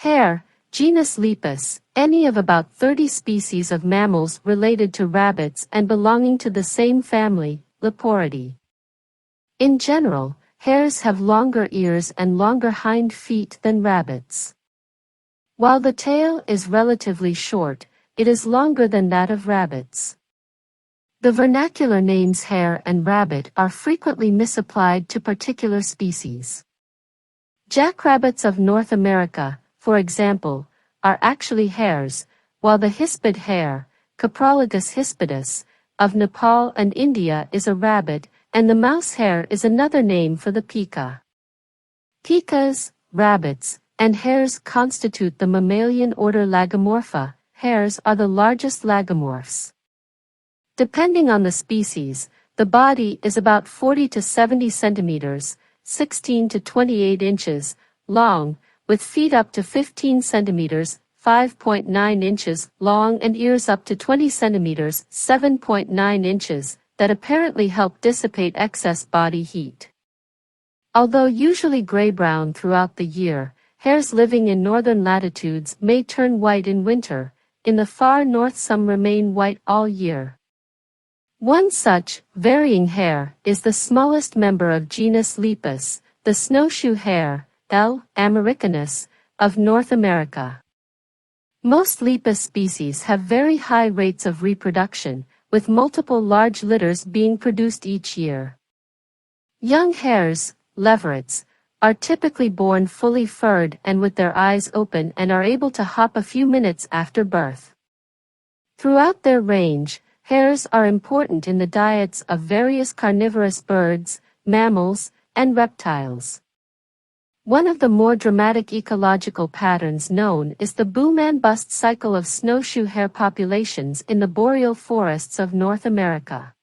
Hare, genus Lepus, any of about 30 species of mammals related to rabbits and belonging to the same family, Leporidae. In general, hares have longer ears and longer hind feet than rabbits. While the tail is relatively short, it is longer than that of rabbits. The vernacular names hare and rabbit are frequently misapplied to particular species. Jackrabbits of North America, for example, are actually hares, while the hispid hare, Coprolagus hispidus, of Nepal and India is a rabbit, and the mouse hare is another name for the pika. Pikas, rabbits, and hares constitute the mammalian order Lagomorpha. Hares are the largest lagomorphs. Depending on the species, the body is about 40 to 70 centimeters, 16 to 28 inches, long, with feet up to 15 centimeters, 5.9 inches, long and ears up to 20 centimeters, 7.9 inches, that apparently help dissipate excess body heat. Although usually gray-brown throughout the year, hares living in northern latitudes may turn white in winter. In the far north some remain white all year. One such, varying hare, is the smallest member of genus Lepus, the snowshoe hare, L. americanus, of North America. Most Lepus species have very high rates of reproduction, with multiple large litters being produced each year. Young hares, leverets, are typically born fully furred and with their eyes open and are able to hop a few minutes after birth. Throughout their range, hares are important in the diets of various carnivorous birds, mammals, and reptiles. One of the more dramatic ecological patterns known is the boom-and-bust cycle of snowshoe hare populations in the boreal forests of North America.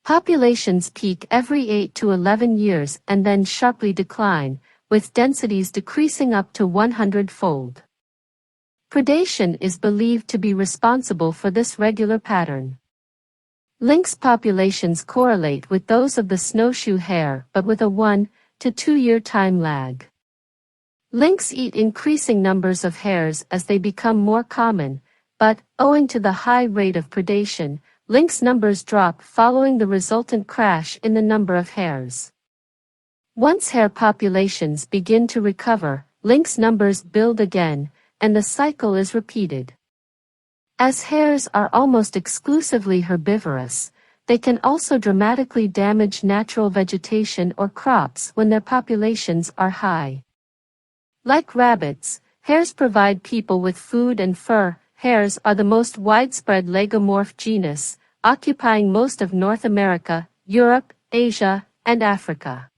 Populations peak every 8 to 11 years and then sharply decline, with densities decreasing up to 100-fold. Predation is believed to be responsible for this regular pattern. Lynx populations correlate with those of the snowshoe hare but with a 1 to 2 year time lag. Lynx eat increasing numbers of hares as they become more common, but, owing to the high rate of predation, lynx numbers drop following the resultant crash in the number of hares. Once hare populations begin to recover, lynx numbers build again, and the cycle is repeated. As hares are almost exclusively herbivorous, they can also dramatically damage natural vegetation or crops when their populations are high. Like rabbits, hares provide people with food and fur. Hares are the most widespread lagomorph genus, occupying most of North America, Europe, Asia, and Africa.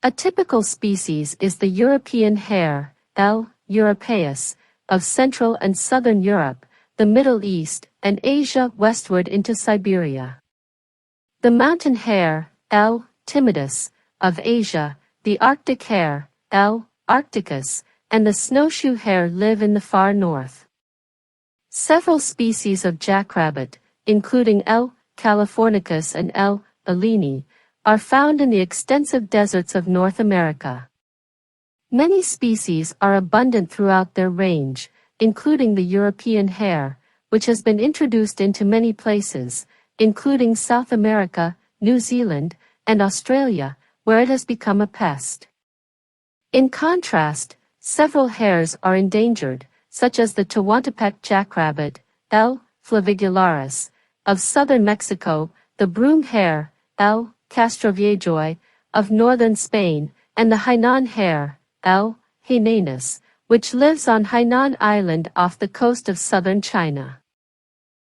A typical species is the European hare, L. europaeus, of Central and Southern Europe, the Middle East, and Asia westward into Siberia. The mountain hare, L. timidus, of Asia, the Arctic hare, L. arcticus, and the snowshoe hare live in the far north. Several species of jackrabbit, including L. californicus and L. alini, are found in the extensive deserts of North America. Many species are abundant throughout their range, including the European hare, which has been introduced into many places, including South America, New Zealand, and Australia, where it has become a pest. In contrast, several hares are endangered, such as the Tehuantepec jackrabbit, L. flavigularis, of southern Mexico, the broom hare, L. castroviejoy, of northern Spain, and the Hainan hare, L. hainanus, which lives on Hainan Island off the coast of southern China.